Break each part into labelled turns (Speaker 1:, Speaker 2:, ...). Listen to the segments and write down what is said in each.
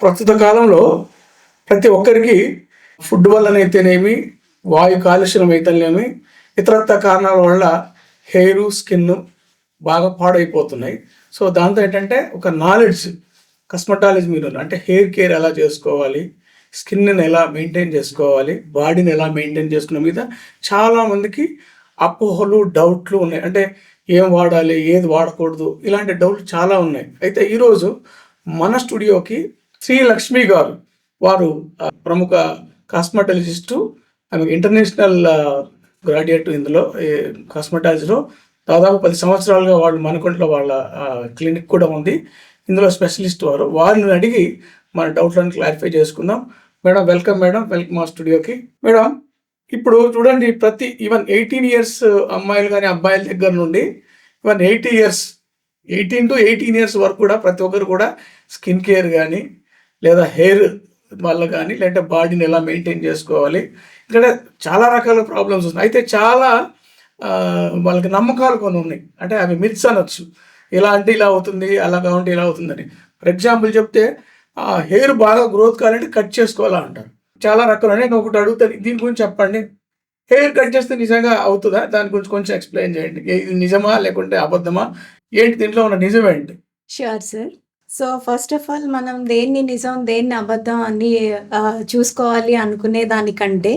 Speaker 1: ప్రస్తుత కాలంలో ప్రతి ఒక్కరికి ఫుడ్ వల్లనైతేనేమి, వాయు కాలుష్యం అయితేనేమి, ఇతరత్ర కారణాల వల్ల హెయిర్, స్కిన్ బాగా పాడైపోతున్నాయి. సో దాంతో ఏంటంటే ఒక నాలెడ్జ్ కస్మెటాలజీ మీద అంటే హెయిర్ కేర్ ఎలా చేసుకోవాలి, స్కిన్ని ఎలా మెయింటైన్ చేసుకోవాలి, బాడీని ఎలా మెయింటైన్ చేసుకునే మీద చాలామందికి అపోహలు, డౌట్లు ఉన్నాయి. అంటే ఏం వాడాలి, ఏది వాడకూడదు, ఇలాంటి డౌట్లు చాలా ఉన్నాయి. అయితే ఈరోజు మన స్టూడియోకి శ్రీ లక్ష్మి గారు, వారు ప్రముఖ కాస్మెటాలజిస్టు, ఆమె ఇంటర్నేషనల్ గ్రాడ్యుయేట్ ఇందులో కాస్మెటాలజీలో దాదాపు 10 సంవత్సరాలుగా వాళ్ళు మనకుంట్లో వాళ్ళ క్లినిక్ కూడా ఉంది. ఇందులో స్పెషలిస్ట్ వారిని అడిగి మన డౌట్లను క్లారిఫై చేసుకుందాం. మేడం వెల్కమ్ మేడం, వెల్కమ్ మా స్టూడియోకి. మేడం ఇప్పుడు చూడండి, ప్రతి ఈవెన్ 18 ఇయర్స్ అమ్మాయిలు కానీ అబ్బాయిల దగ్గర నుండి ఈవెన్ 18 to 18 ఇయర్స్ వరకు కూడా ప్రతి ఒక్కరు కూడా స్కిన్ కేర్ కానీ లేదా హెయిర్ వల్ల కానీ లేదంటే బాడీని ఎలా మెయింటైన్ చేసుకోవాలి, ఇక్కడ చాలా రకాల ప్రాబ్లమ్స్ ఉన్నాయి. అయితే చాలా వాళ్ళకి నమ్మకాలు కొన్ని ఉన్నాయి. అంటే అవి మిత్స్ అనొచ్చు. ఇలా అంటే ఇలా అవుతుంది, అలా కావాలంటే ఇలా అవుతుందని. ఫర్ ఎగ్జాంపుల్ చెప్తే హెయిర్ బాగా గ్రోత్ కావాలంటే కట్ చేసుకోవాలా అంటారు. చాలా రకాలు. నేను ఒకటి అడుగుతాను, దీని గురించి చెప్పండి. హెయిర్ కట్ చేస్తే నిజంగా అవుతుందా? దాని గురించి కొంచెం ఎక్స్ప్లెయిన్ చేయండి. ఇది నిజమా లేకుంటే అబద్ధమా, ఏంటి దీంట్లో ఉన్న నిజం ఏంటి?
Speaker 2: Sure sir. So first of all మనం దేన్ని నిజం దేన్ని అబద్ధం అని చూసుకోవాలి అనుకునే దానికంటే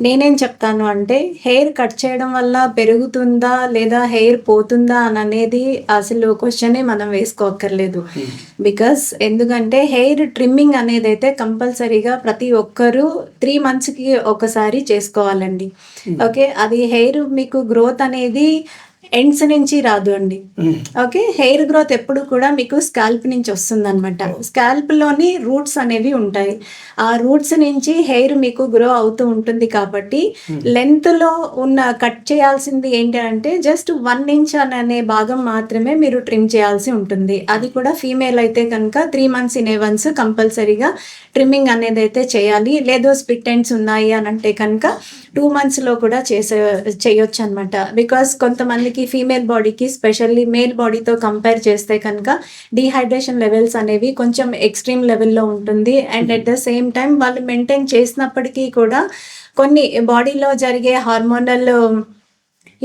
Speaker 2: నేనేం చెప్తాను అంటే, హెయిర్ కట్ చేయడం వల్ల పెరుగుతుందా లేదా హెయిర్ పోతుందా అని అనేది అసలు క్వశ్చనే మనం వేసుకోక్కర్లేదు. బికాస్ ఎందుకంటే హెయిర్ ట్రిమ్మింగ్ అనేది అయితే కంపల్సరీగా ప్రతి ఒక్కరూ 3 monthsకి ఒకసారి చేసుకోవాలండి. ఓకే, అది హెయిర్ మీకు గ్రోత్ అనేది ఎండ్స్ నుంచి రాదు అండి. ఓకే, హెయిర్ గ్రోత్ ఎప్పుడు కూడా మీకు స్కాల్ప్ నుంచి వస్తుంది అనమాట. స్కాల్ప్లోని రూట్స్ అనేవి ఉంటాయి. ఆ రూట్స్ నుంచి హెయిర్ మీకు గ్రో అవుతూ ఉంటుంది. కాబట్టి లెంత్లో ఉన్న కట్ చేయాల్సింది ఏంటి అంటే జస్ట్ 1 inch అనే భాగం మాత్రమే మీరు ట్రిమ్ చేయాల్సి ఉంటుంది. అది కూడా ఫీమేల్ అయితే కనుక 3 months ఇన్ వన్స్ కంపల్సరీగా ట్రిమ్మింగ్ అనేది అయితే చేయాలి. లేదో స్ప్లిట్ ఎండ్స్ ఉన్నాయి అని అంటే కనుక 2 monthsలో కూడా చేయొచ్చు అనమాట. బికాస్ కొంతమందికి ఫీమేల్ బాడీకి స్పెషల్లీ మేల్ బాడీతో కంపేర్ చేస్తే కనుక డీహైడ్రేషన్ లెవెల్స్ అనేవి కొంచెం ఎక్స్ట్రీమ్ లెవెల్లో ఉంటుంది. And at the same time వాళ్ళు మెయింటైన్ చేసినప్పటికీ కూడా కొన్ని బాడీలో జరిగే హార్మోనల్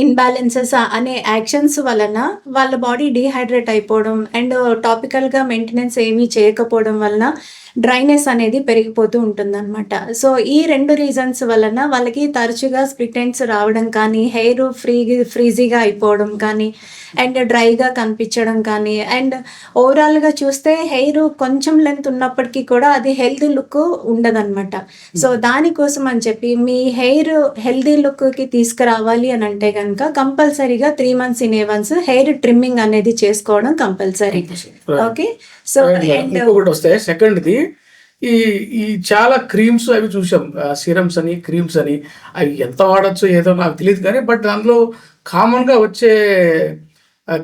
Speaker 2: ఇన్బ్యాలెన్సెస్ అనే యాక్షన్స్ వలన వాళ్ళ బాడీ డీహైడ్రేట్ అయిపోవడం అండ్ టాపికల్గా మెయింటెనెన్స్ ఏమీ చేయకపోవడం వలన డ్రైనెస్ అనేది పెరిగిపోతూ ఉంటుందన్నమాట. సో ఈ 2 రీజన్స్ వలన వాళ్ళకి తరచుగా స్ప్లిట్ ఎండ్స్ రావడం కానీ, హెయిర్ ఫ్రీజీగా అయిపోవడం కానీ, అండ్ డ్రైగా కనిపించడం కానీ, అండ్ ఓవరాల్గా చూస్తే హెయిర్ కొంచెం లెంత్ ఉన్నప్పటికీ కూడా అది హెల్తీ లుక్ ఉండదన్నమాట. సో దానికోసం అని చెప్పి మీ హెయిర్ హెల్తీ లుక్కి తీసుకురావాలి అని అంటే కనుక కంపల్సరీగా 3 months in once hair trimming అనేది చేసుకోవడం కంపల్సరీ. ఓకే, సో
Speaker 1: ఇంకొకటి వస్తే సెకండ్ది, ఈ చాలా క్రీమ్స్ అవి చూసాం, సిరమ్స్ అని క్రీమ్స్ అని, అవి ఎంత వాడచ్చు ఏదో నాకు తెలియదు కానీ, బట్ అందులో కామన్గా వచ్చే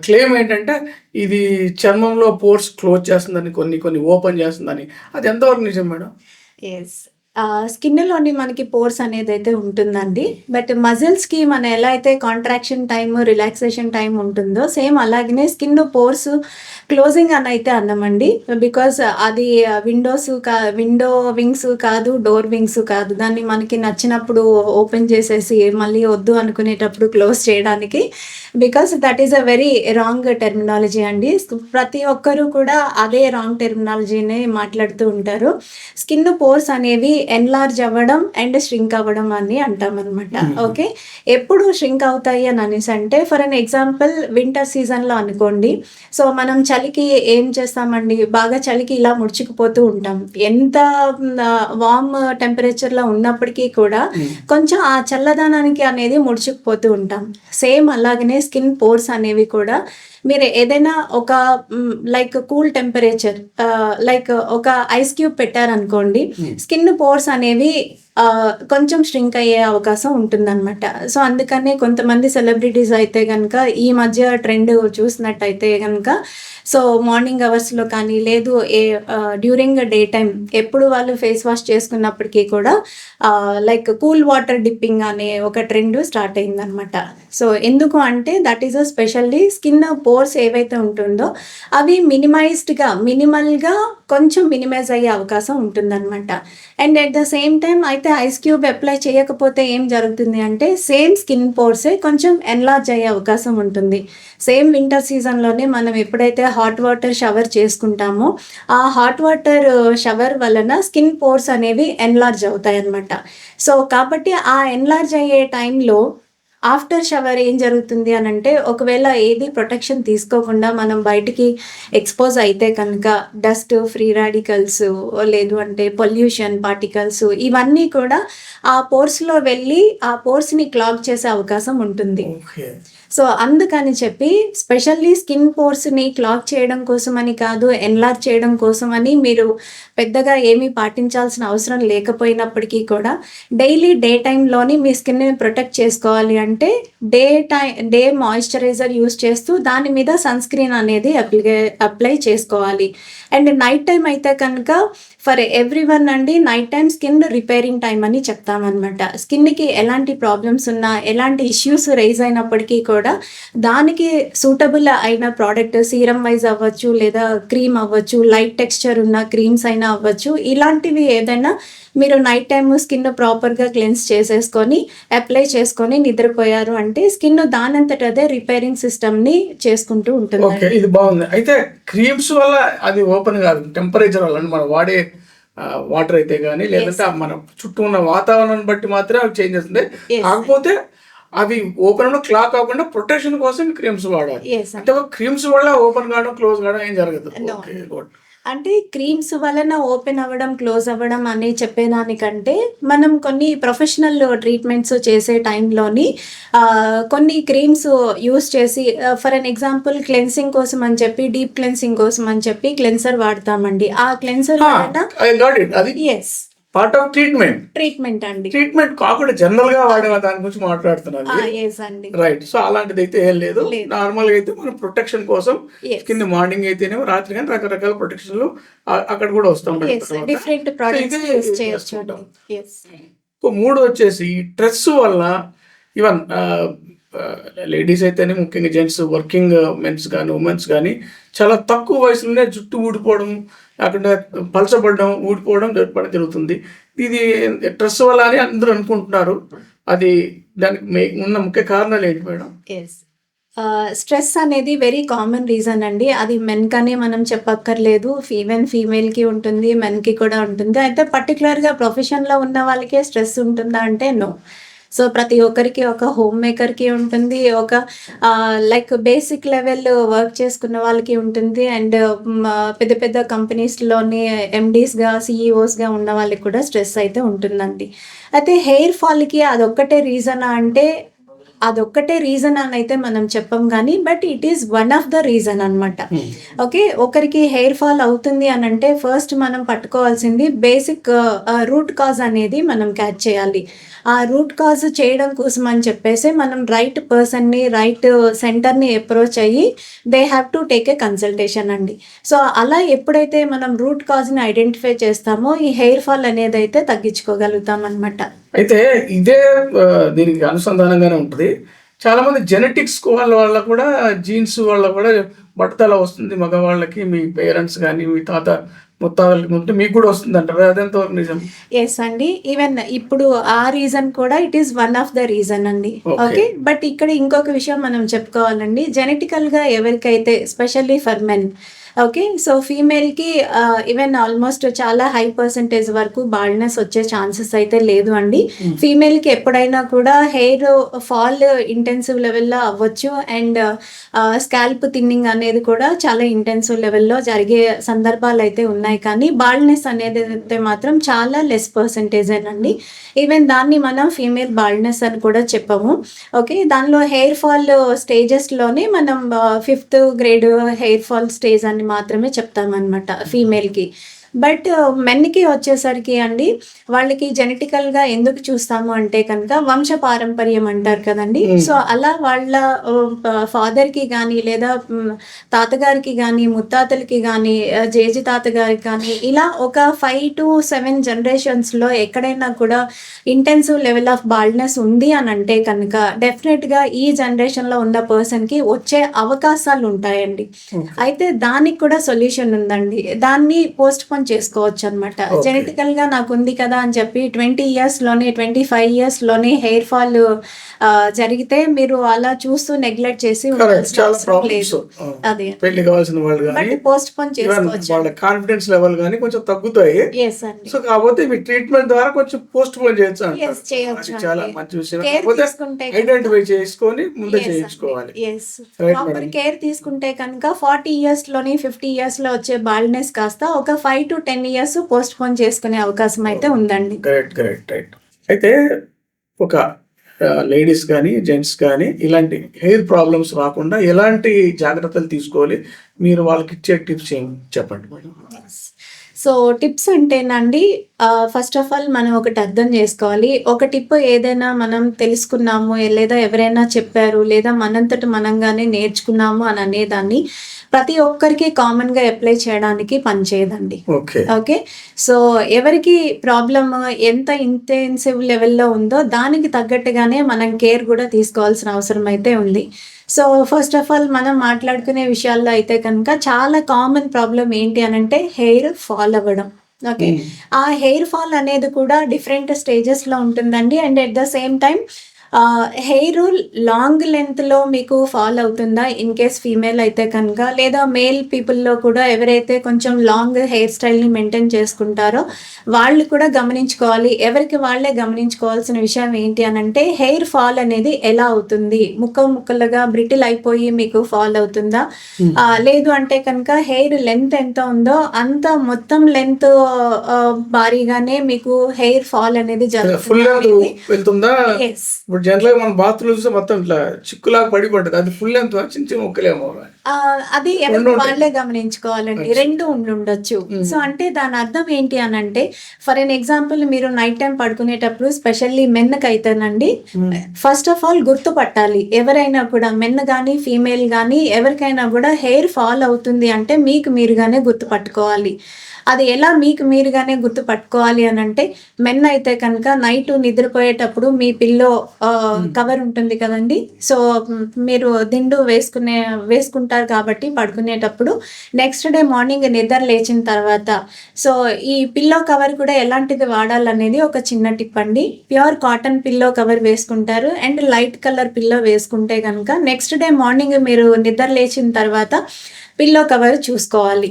Speaker 1: క్లెయిమ్ ఏంటంటే ఇది చర్మంలో పోర్స్ క్లోజ్ చేస్తుందని, కొన్ని ఓపెన్ చేస్తుందని. అది ఎంతవరకు నిజం మేడం?
Speaker 2: ఎస్, స్కిన్లోని మనకి పోర్స్ అనేది అయితే ఉంటుందండి. బట్ మజిల్స్కి మన ఎలా అయితే కాంట్రాక్షన్ టైమ్, రిలాక్సేషన్ టైం ఉంటుందో సేమ్ అలాగనే స్కిన్ పోర్స్ క్లోజింగ్ అని అయితే అన్నామండి. బికాస్ అది విండో వింగ్స్ కాదు, డోర్ వింగ్స్ కాదు. దాన్ని మనకి నచ్చినప్పుడు ఓపెన్ చేసేసి మళ్ళీ వద్దు అనుకునేటప్పుడు క్లోజ్ చేయడానికి, because that is a very wrong terminology అండి. ప్రతి ఒక్కరూ కూడా అదే రాంగ్ టెర్మినాలజీనే మాట్లాడుతూ ఉంటారు. స్కిన్ పోర్స్ అనేవి ఎన్లార్జ్ అవ్వడం అండ్ ష్రింక్ అవ్వడం అని అంటాం అనమాట. ఓకే, ఎప్పుడు ష్రింక్ అవుతాయి అని అనేసి అంటే, ఫర్ అన్ ఎగ్జాంపుల్ వింటర్ సీజన్లో అనుకోండి. సో మనం చలికి ఏం చేస్తామండి, బాగా చలికి ఇలా ముడుచుకుపోతూ ఉంటాం. ఎంత వార్మ్ టెంపరేచర్లో ఉన్నప్పటికీ కూడా కొంచెం ఆ చల్లదనానికి అనేది ముడుచుకుపోతూ ఉంటాం. సేమ్ అలాగనే స్కిన్ పోర్స్ అనేవి కూడా మీరు ఏదైనా ఒక లైక్ కూల్ టెంపరేచర్ లైక్ ఒక ఐస్ క్యూబ్ పెట్టారనుకోండి, స్కిన్ పోర్స్ అనేవి కొంచెం స్ట్రింక్ అయ్యే అవకాశం ఉంటుందన్నమాట. సో అందుకనే కొంతమంది సెలబ్రిటీస్ అయితే కనుక ఈ మధ్య ట్రెండ్ చూసినట్టయితే కనుక సో మార్నింగ్ అవర్స్లో కానీ లేదు డ్యూరింగ్ డే టైం ఎప్పుడు వాళ్ళు ఫేస్ వాష్ చేసుకున్నప్పటికీ కూడా లైక్ కూల్ వాటర్ డిప్పింగ్ అనే ఒక ట్రెండ్ స్టార్ట్ అయిందనమాట. సో ఎందుకు అంటే that is specially skin pores ఏవైతే ఉంటుందో అవి మినిమల్గా కొంచెం మినిమైజ్ అయ్యే అవకాశం ఉంటుందన్నమాట. And at the same time అయితే ఐస్ క్యూబ్ అప్లై చేయకపోతే ఏం జరుగుతుంది అంటే సేమ్ స్కిన్ పోర్సే కొంచెం ఎన్లార్జ్ అయ్యే అవకాశం ఉంటుంది. సేమ్ వింటర్ సీజన్లోనే మనం ఎప్పుడైతే హాట్ వాటర్ షవర్ చేసుకుంటామో ఆ హాట్ వాటర్ షవర్ వలన స్కిన్ పోర్స్ అనేవి ఎన్లార్జ్ అవుతాయి అన్నమాట. సో కాబట్టి ఆ ఎన్లార్జ్ అయ్యే టైంలో ఆఫ్టర్ షవర్ ఏం జరుగుతుంది అని అంటే ఒకవేళ ఏది ప్రొటెక్షన్ తీసుకోకుండా మనం బయటికి ఎక్స్పోజ్ అయితే కనుక డస్ట్, ఫ్రీ రాడికల్స్, లేదు అంటే పొల్యూషన్ పార్టికల్స్ ఇవన్నీ కూడా ఆ పోర్స్లో వెళ్ళి ఆ పోర్స్ని క్లాగ్ చేసే అవకాశం ఉంటుంది. సో అందుకని చెప్పి స్పెషల్లీ స్కిన్ పోర్స్ని క్లాగ్ చేయడం కోసమని కాదు, ఎన్లార్జ్ చేయడం కోసమని మీరు పెద్దగా ఏమీ పాటించాల్సిన అవసరం లేకపోయినప్పటికీ కూడా డైలీ డే టైంలోని మీ స్కిన్ని ప్రొటెక్ట్ చేసుకోవాలి అంటే డే మాయిశ్చరైజర్ యూస్ చేస్తూ దాని మీద సన్ స్క్రీన్ అనేది అప్లై చేసుకోవాలి. అండ్ నైట్ టైం అయితే కనుక ఫర్ ఎవ్రీవన్ అండి night time skin repairing time అని చెప్తామన్నమాట. స్కిన్కి ఎలాంటి ప్రాబ్లమ్స్ ఉన్నా ఎలాంటి ఇష్యూస్ రైజ్ అయినప్పటికీ కూడా దానికి సూటబుల్ అయిన ప్రోడక్ట్ సీరం వైజ్ అవ్వచ్చు, లేదా క్రీమ్ అవ్వచ్చు, లైట్ టెక్స్చర్ ఉన్న క్రీమ్స్ అయినా అవ్వచ్చు, ఇలాంటివి ఏదైనా మీరు నైట్ టైమ్ స్కిన్ ప్రాపర్గా క్లెన్స్ చేసేసుకొని అప్లై చేసుకొని నిద్రపోయారు అంటే స్కిన్ దానంతట అదే రిపేరింగ్ సిస్టమ్ని చేసుకుంటూ ఉంటుంది.
Speaker 1: ఓకే, ఇది బాగుంది. అయితే క్రీమ్స్ వల్ల అది ఓపెన్ కాదు, టెంపరేచర్ వల్ల మనం వాడే వాటర్ అయితే కానీ లేదంటే మన చుట్టూ ఉన్న వాతావరణాన్ని బట్టి మాత్రమే అవి చేంజ్ చేస్తుంది. కాకపోతే అవి ఓపెన్ క్లాక్ కాకుండా ప్రొటెక్షన్ కోసం క్రీమ్స్ వాడాలి. అంటే క్రీమ్స్ వల్ల ఓపెన్ కావడం క్లోజ్ కావడం ఏం జరగదు.
Speaker 2: అంటే క్రీమ్స్ వలన ఓపెన్ అవ్వడం క్లోజ్ అవ్వడం అని చెప్పేదానికంటే మనం కొన్ని ప్రొఫెషనల్ ట్రీట్మెంట్స్ చేసే టైంలోని కొన్ని క్రీమ్స్ యూస్ చేసి ఫర్ అన్ ఎగ్జాంపుల్ క్లెన్సింగ్ కోసం అని చెప్పి డీప్ క్లెన్సింగ్ కోసం అని చెప్పి క్లెన్సర్ వాడతామండి. ఆ క్లెన్సర్
Speaker 1: పార్ట్ ఆఫ్ ట్రీట్మెంట్
Speaker 2: అండి.
Speaker 1: ట్రీట్మెంట్ కాకుండా జనరల్ గా వాడే దాని గురించి మాట్లాడుతున్నారు, రైట్? సో అలాంటిది అయితే ఏం లేదు. నార్మల్ గా అయితే మనం ప్రొటెక్షన్ కోసం స్కిన్ మార్నింగ్ అయితేనే రాత్రి కానీ రకరకాల ప్రొటెక్షన్లు అక్కడ కూడా వస్తాం. మూడు వచ్చేసి స్ట్రెస్ వల్ల ఈవెన్ లేడీస్ అయితేనే ముఖ్యంగా జెంట్స్ వర్కింగ్ మెన్స్ కానీ ఉమెన్స్ కానీ చాలా తక్కువ వయసులోనే జుట్టు ఊడిపోవడం, లేకుండా పలచబడడం, ఊడిపోవడం జరుగుతుంది. ఇది స్ట్రెస్ వల్ల అని అందరూ అనుకుంటున్నారు. అది దానికి ఉన్న ముఖ్య కారణాలు ఏంటి మేడం?
Speaker 2: స్ట్రెస్ అనేది వెరీ కామన్ రీజన్ అండి. అది మెన్ కానీ మనం చెప్పక్కర్లేదు, ఫీమేల్కి ఉంటుంది, మెన్కి కూడా ఉంటుంది. అయితే పర్టికులర్గా ప్రొఫెషన్లో ఉన్న వాళ్ళకే స్ట్రెస్ ఉంటుందా అంటే నో. సో ప్రతి ఒక్కరికి ఒక హోమ్ మేకర్కి ఉంటుంది, ఒక లైక్ బేసిక్ లెవెల్ వర్క్ చేసుకున్న వాళ్ళకి ఉంటుంది, అండ్ పెద్ద పెద్ద కంపెనీస్లోని ఎండీస్గా సిఈఓస్గా ఉన్న వాళ్ళకి కూడా స్ట్రెస్ అయితే ఉంటుందండి. అయితే హెయిర్ ఫాల్కి అదొక్కటే రీజనా అంటే అదొక్కటే రీజన్ అని అయితే మనం చెప్పం కానీ but it is one of the reason అనమాట. ఓకే, ఒకరికి హెయిర్ ఫాల్ అవుతుంది అని అంటే ఫస్ట్ మనం పట్టుకోవాల్సింది బేసిక్ రూట్ కాజ్ అనేది మనం క్యాచ్ చేయాలి. ఆ రూట్ కాజ్ చేయడం కోసం అని చెప్పేసి మనం రైట్ పర్సన్ని, రైట్ సెంటర్ని అప్రోచ్ అయ్యి they have to take a consultation అండి. సో అలా ఎప్పుడైతే మనం రూట్ కాజ్ని ఐడెంటిఫై చేస్తామో ఈ హెయిర్ ఫాల్ అనేది అయితే తగ్గించుకోగలుగుతాం అనమాట.
Speaker 1: అయితే ఇదే దీనికి అనుసంధానంగానే ఉంటుంది. చాలా మంది జెనెటిక్స్ వల్ల కూడా జీన్స్ వల్ల కూడా బట్టతల వస్తుంది మగవాళ్ళకి. మీ పేరెంట్స్ కానీ మీ తాత ముత్తాతలకి ఉంటే మీకు కూడా వస్తుంది అంటారు, అదెంతవరకు నిజం?
Speaker 2: ఎస్ అండి, ఈవెన్ ఇప్పుడు ఆ రీజన్ కూడా it is one of the reason అండి. ఓకే, బట్ ఇక్కడ ఇంకొక విషయం మనం చెప్పుకోవాలండి. జెనెటికల్గా ఎవరికైతే specially for men, okay, so ఫీమేల్కి ఈవెన్ ఆల్మోస్ట్ చాలా హై పర్సెంటేజ్ వరకు బాల్డ్నెస్ వచ్చే ఛాన్సెస్ అయితే లేదు అండి. ఫీమేల్కి ఎప్పుడైనా కూడా హెయిర్ ఫాల్ ఇంటెన్సివ్ లెవెల్లో అవ్వచ్చు, అండ్ స్కాల్ప్ థిన్నింగ్ అనేది కూడా చాలా ఇంటెన్సివ్ లెవెల్లో జరిగే సందర్భాలు అయితే ఉన్నాయి. కానీ బాల్డ్నెస్ అనేది అయితే మాత్రం చాలా లెస్ పర్సెంటేజేనండి. ఈవెన్ దాన్ని మనం ఫీమేల్ బాల్డ్నెస్ అని కూడా చెప్పము. ఓకే, దానిలో హెయిర్ ఫాల్ స్టేజెస్లోనే మనం 5th grade hair fall stage అని మాత్రమే చెప్తామన్నమాట ఫీమేల్కి. బట్ మెన్కి వచ్చేసరికి అండి, వాళ్ళకి జెనెటికల్గా ఎందుకు చూస్తాము అంటే కనుక వంశ పారంపర్యం అంటారు కదండి. సో అలా వాళ్ళ ఫాదర్కి కానీ లేదా తాతగారికి కానీ ముత్తాతలకి కానీ జేజి తాతగారికి కానీ ఇలా ఒక 5 to 7 జనరేషన్స్లో ఎక్కడైనా కూడా ఇంటెన్సివ్ లెవెల్ ఆఫ్ బాల్డ్నెస్ ఉంది అని అంటే కనుక డెఫినెట్గా ఈ జనరేషన్లో ఉన్న పర్సన్కి వచ్చే అవకాశాలు ఉంటాయండి. అయితే దానికి కూడా సొల్యూషన్ ఉందండి. దాన్ని పోస్ట్ పోన్ చేసుకోవచ్చు అనమాట. జెనెటికల్గా నాకు ఉంది కదా అని చెప్పి 20 yearsలోనే 25 yearsలోనే హెయిర్ ఫాల్ జరిగితే మీరు అలా చూస్తూ నెగ్లెక్ట్ చేసి లేదు. అదే
Speaker 1: పెళ్లి కావాల్సిన వాళ్ళు కానీ
Speaker 2: పోస్ట్ పోన్ చేసుకోవచ్చు.
Speaker 1: వాళ్ళ కాన్ఫిడెన్స్ లెవెల్ కానీ కొంచెం తగ్గుతాయి. సో కాకపోతే మీ ట్రీట్మెంట్ ద్వారా కొంచెం పోస్ట్ పోన్ చేయొచ్చు. చాలా మంచి విషయం. ఐడెంటిఫై చేసుకొని ముందే చేయించుకోవాలి.
Speaker 2: ప్రాపర్ కేర్ తీసుకుంటే కనుక 40 yearsలోని 50 yearsలో వచ్చే బాల్డ్నెస్ కాస్త ఒక 5 to 10 years పోస్ట్ పోన్ చేసుకునే అవకాశం అయితే ఉందండి.
Speaker 1: కరెక్ట్. అయితే ఒక లేడీస్ కానీ జెంట్స్ కానీ ఇలాంటి హెయిర్ ప్రాబ్లమ్స్ రాకుండా ఎలాంటి జాగ్రత్తలు తీసుకోవాలి, మీరు వాళ్ళకి ఇచ్చే టిప్స్ ఏం చెప్పండి మేడం.
Speaker 2: సో టిప్స్ అంటేనండి, ఫస్ట్ ఆఫ్ ఆల్ మనం ఒకటి అర్థం చేసుకోవాలి. ఒక టిప్ ఏదైనా మనం తెలుసుకున్నాము లేదా ఎవరైనా చెప్పారు లేదా మనంతట మనంగానే నేర్చుకున్నాము అని అనేదాన్ని ప్రతి ఒక్కరికి కామన్గా అప్లై చేయడానికి పనిచేయదండి. ఓకే, సో ఎవరికి ప్రాబ్లమ్ ఎంత ఇంటెన్సివ్ లెవెల్లో ఉందో దానికి తగ్గట్టుగానే మనం కేర్ కూడా తీసుకోవాల్సిన అవసరం అయితే ఉంది. సో ఫస్ట్ ఆఫ్ ఆల్ మనం మాట్లాడుకునే విషయాల్లో అయితే కనుక చాలా కామన్ ప్రాబ్లం ఏంటి అని అంటే హెయిర్ ఫాల్ అవ్వడం. ఓకే, ఆ హెయిర్ ఫాల్ అనేది కూడా డిఫరెంట్ స్టేజెస్లో ఉంటుందండి. And at the same time hair long లెంత్లో మీకు ఫాల్ అవుతుందా ఇన్ కేస్ ఫీమేల్ అయితే కనుక, లేదా మేల్ పీపుల్లో కూడా ఎవరైతే కొంచెం లాంగ్ హెయిర్ స్టైల్ని మెయింటైన్ చేసుకుంటారో వాళ్ళు కూడా గమనించుకోవాలి. ఎవరికి వాళ్ళే గమనించుకోవాల్సిన విషయం ఏంటి అని అంటే హెయిర్ ఫాల్ అనేది ఎలా అవుతుంది. ముక్కలుగా బ్రిటిల్ అయిపోయి మీకు ఫాల్ అవుతుందా, లేదు అంటే కనుక హెయిర్ లెంత్ ఎంత ఉందో అంత మొత్తం లెంత్ భారీగానే మీకు హెయిర్ ఫాల్ అనేది జరుగుతుంది.
Speaker 1: జనరల్గా మన బాత్రూమ్ చూస్తే మొత్తం ఇట్లా చిక్కులాగా పడిపడ్డది, అది ఫుల్ ఎంత చిన్న చిన్న ముక్కలేమో.
Speaker 2: అది ఎవరికి వాళ్ళే గమనించుకోవాలండి. రెండు ఉండొచ్చు. సో అంటే దాని అర్థం ఏంటి అని అంటే, ఫర్ ఎన్ ఎగ్జాంపుల్ మీరు నైట్ టైం పడుకునేటప్పుడు స్పెషల్లీ మెన్కి అయితేనండి, ఫస్ట్ ఆఫ్ ఆల్ గుర్తుపట్టాలి. ఎవరైనా కూడా మెన్ కానీ ఫీమేల్ కానీ ఎవరికైనా కూడా హెయిర్ ఫాల్ అవుతుంది అంటే మీకు మీరుగానే గుర్తుపట్టుకోవాలి. అది ఎలా మీకు మీరుగానే గుర్తుపట్టుకోవాలి అని అంటే, మెన్ అయితే కనుక నైట్ నిద్రపోయేటప్పుడు మీ పిల్లో కవర్ ఉంటుంది కదండి. సో మీరు దిండు వేసుకుంటారు కాబట్టి పడుకునేటప్పుడు నెక్స్ట్ డే మార్నింగ్ నిద్ర లేచిన తర్వాత సో ఈ పిల్లో కవర్ కూడా ఎలాంటిది వాడాలనేది ఒక చిన్న టిప్ అండి. ప్యూర్ కాటన్ పిల్లో కవర్ వేసుకుంటారు అండ్ లైట్ కలర్ పిల్లో వేసుకుంటే కనుక నెక్స్ట్ డే మార్నింగ్ మీరు నిద్ర లేచిన తర్వాత పిల్లో కవర్ చూసుకోవాలి.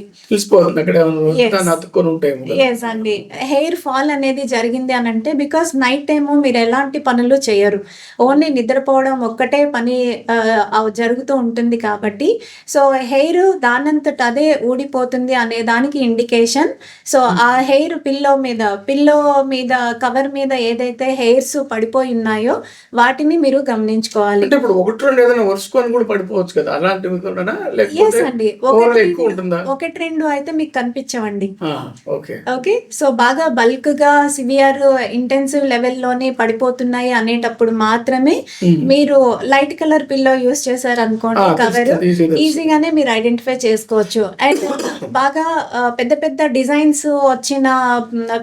Speaker 2: ఎస్ అండి, హెయిర్ ఫాల్ అనేది జరిగింది అని అంటే బికాస్ నైట్ టైము మీరు ఎలాంటి పనులు చేయరు, ఓన్లీ నిద్రపోవడం ఒక్కటే పని జరుగుతూ ఉంటుంది కాబట్టి సో హెయిర్ దానంతట అదే ఊడిపోతుంది అనే దానికి ఇండికేషన్. సో ఆ హెయిర్ పిల్లో మీద కవర్ మీద ఏదైతే హెయిర్స్ పడిపోయి ఉన్నాయో వాటిని మీరు గమనించుకోవాలి. ఎస్ అండి, ఒకటి రెండు అయితే మీకు కనిపించవండి. ఓకే, సో బాగా బల్క్ గా సివియర్ ఇంటెన్సివ్ లెవెల్లోనే పడిపోతున్నాయి అనేటప్పుడు మాత్రమే మీరు లైట్ కలర్ పిల్లో యూస్ చేశారు అనుకోండి, కవర్ ఈజీగానే మీరు ఐడెంటిఫై చేసుకోవచ్చు. అండ్ బాగా పెద్ద పెద్ద డిజైన్స్ వచ్చిన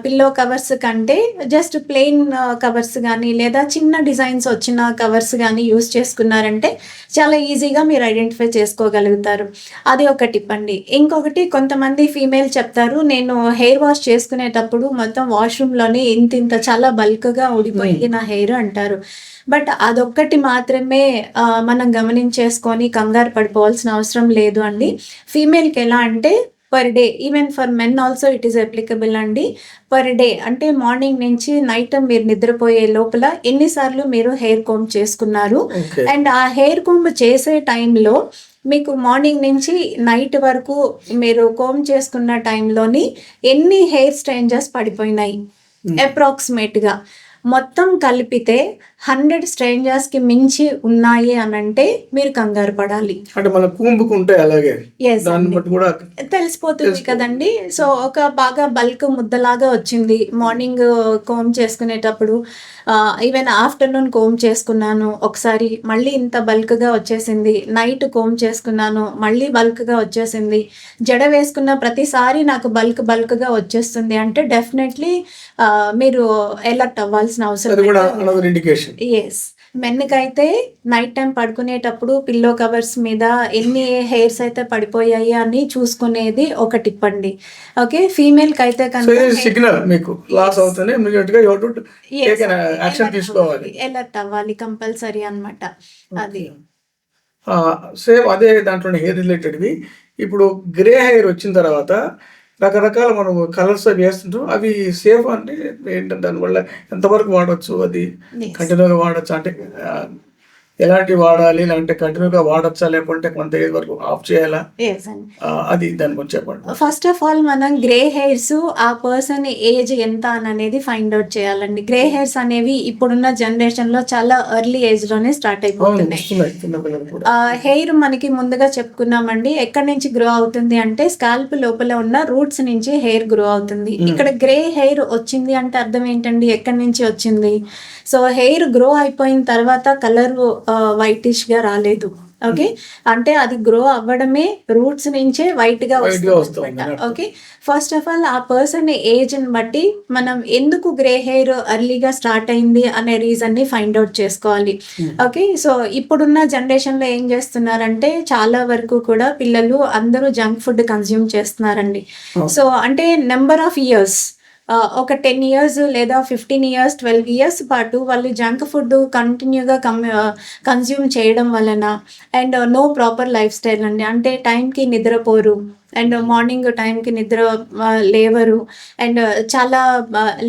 Speaker 2: పిల్లో కవర్స్ కంటే జస్ట్ ప్లెయిన్ కవర్స్ కానీ లేదా చిన్న డిజైన్స్ వచ్చిన కవర్స్ కానీ యూస్ చేసుకున్నారంటే చాలా ఈజీగా మీరు ఐడెంటిఫై చేసుకోగలుగుతారు. అది ఒక టిప్ అండి. ఇంకొకటి, కొంతమంది ఫీమేల్ చెప్తారు, నేను హెయిర్ వాష్ చేసుకునేటప్పుడు మొత్తం వాష్రూమ్లోనే ఇంత చాలా బల్క్గా ఊడిపోయింది నా హెయిర్ అంటారు. బట్ అదొక్కటి మాత్రమే మనం గమనించేసుకొని కంగారు పడిపోవాల్సిన అవసరం లేదు అండి. ఫీమేల్కి ఎలా అంటే per day, even for men also it is applicable అండి. పర్ డే అంటే మార్నింగ్ నుంచి నైట్ మీరు నిద్రపోయే లోపల ఎన్నిసార్లు మీరు హెయిర్ కోంబ్ చేసుకున్నారు అండ్ ఆ హెయిర్ కోంబ్ చేసే టైంలో మీకు మార్నింగ్ నుంచి నైట్ వరకు మీరు కోమ్ చేసుకున్న టైంలోని ఎన్ని హెయిర్ స్ట్రేంజెస్ పడిపోయినాయి అప్రాక్సిమేట్గా. మొత్తం కలిపితే 100 స్ట్రేంజర్స్కి మించి ఉన్నాయి అని అంటే మీరు కంగారు పడాలి.
Speaker 1: అంటే మన కూంపుకుంటే అలాగే
Speaker 2: Yes
Speaker 1: దాన్ని
Speaker 2: అండి.
Speaker 1: బట్టి కూడా
Speaker 2: తెలిసిపోతుంది కదండి. సో ఒక బాగా బల్క్ ముద్దలాగా వచ్చింది మార్నింగ్ కోమ్ చేసుకునేటప్పుడు, ఈవెన్ ఆఫ్టర్నూన్ కోమ్ చేసుకున్నాను ఒకసారి, మళ్ళీ ఇంత బల్క్గా వచ్చేసింది. నైట్ కోమ్ చేసుకున్నాను, మళ్ళీ బల్క్గా వచ్చేసింది. జడ వేసుకున్న ప్రతిసారి నాకు బల్క్గా వచ్చేస్తుంది అంటే డెఫినెట్లీ మీరు అలర్ట్ అవ్వాల్సిన అవసరం
Speaker 1: అది కూడా
Speaker 2: అయితే
Speaker 1: అనదర్ ఇండికేషన్.
Speaker 2: ఎస్. మెన్‌కైతే నైట్ టైం పడుకునేటప్పుడు పిల్లో కవర్స్ మీద ఎన్ని హెయిర్స్ అయితే పడిపోయాయి అని చూసుకునేది ఒక టిప్ అండి. ఓకే. ఫీమేల్‌కైతే
Speaker 1: సో
Speaker 2: కనుక
Speaker 1: ఇది సిగ్నల్ మీకు లాస్ అవుతుంది, ఇమీడియట్ గా you have to take action తీసుకోవాలి.
Speaker 2: అలర్ట్ అవ్వాలి కంపల్సరీ అన్నమాట. అది.
Speaker 1: సేమ్ అదే దాంట్లో హెయిర్ రిలేటెడ్వి. ఇప్పుడు గ్రే హెయిర్ వచ్చిన తర్వాత రకరకాల మనం కలర్స్ అవి వేస్తుంటాం. అవి సేఫ్ అంటే ఏంటంటే దానివల్ల ఎంతవరకు వాడచ్చు, అది
Speaker 2: Yes.
Speaker 1: కంటిన్యూగా వాడచ్చా అంటే ఎలాంటివి వాడాలి, లేదంటే కంటిన్యూగా వాడచ్చా, లేకుంటే కొంత ఏజ్ వరకు ఆఫ్ చేయాలా,
Speaker 2: ఎస్ అండి.
Speaker 1: అది దాని గురించి చెప్పండి.
Speaker 2: ఫస్ట్ ఆఫ్ ఆల్ మనం గ్రే హెయిర్స్ ఆ పర్సన్ ఏజ్ ఎంత అని అనేది ఫైండ్ అవుట్ చేయాలండి. గ్రే హెయిర్స్ అనేవి ఇప్పుడున్న జనరేషన్ లో చాలా ఎర్లీ ఏజ్ లోనే స్టార్ట్ అయిపోతున్నాయి.
Speaker 1: వస్తున్నాయి చిన్నపిల్లలు కూడా.
Speaker 2: హెయిర్ మనకి ముందుగా చెప్పుకున్నామండి, ఎక్కడి నుంచి గ్రో అవుతుంది అంటే స్కాల్ప్ లోపల ఉన్న రూట్స్ నుంచి హెయిర్ గ్రో అవుతుంది. ఇక్కడ గ్రే హెయిర్ వచ్చింది అంటే అర్థం ఏంటండి, ఎక్కడి నుంచి వచ్చింది? సో హెయిర్ గ్రో అయిపోయిన తర్వాత కలర్ వైటిష్ గా రాలేదు. ఓకే. అంటే అది గ్రో అవ్వడమే రూట్స్ నుంచే వైట్ గా వస్తుంది. ఓకే. ఫస్ట్ ఆఫ్ ఆల్ ఆ పర్సన్ ఏజ్ ని బట్టి మనం ఎందుకు గ్రే హెయిర్ ఎర్లీగా స్టార్ట్ అయింది అనే రీజన్ ని ఫైండ్ అవుట్ చేసుకోవాలి. ఓకే. సో ఇప్పుడున్న జనరేషన్ లో ఏం చేస్తున్నారంటే చాలా వరకు కూడా పిల్లలు అందరూ జంక్ ఫుడ్ కన్జ్యూమ్ చేస్తున్నారండి. సో అంటే నెంబర్ ఆఫ్ ఇయర్స్, ఒక 10 ఇయర్స్ లేదా 15 ఇయర్స్ 12 ఇయర్స్ పాటు వాళ్ళు జంక్ ఫుడ్ కంటిన్యూగా కన్జ్యూమ్ చేయడం వలన and no proper lifestyle అండి. అంటే టైంకి నిద్రపోరు అండ్ మార్నింగ్ టైంకి నిద్ర లేవరు అండ్ చాలా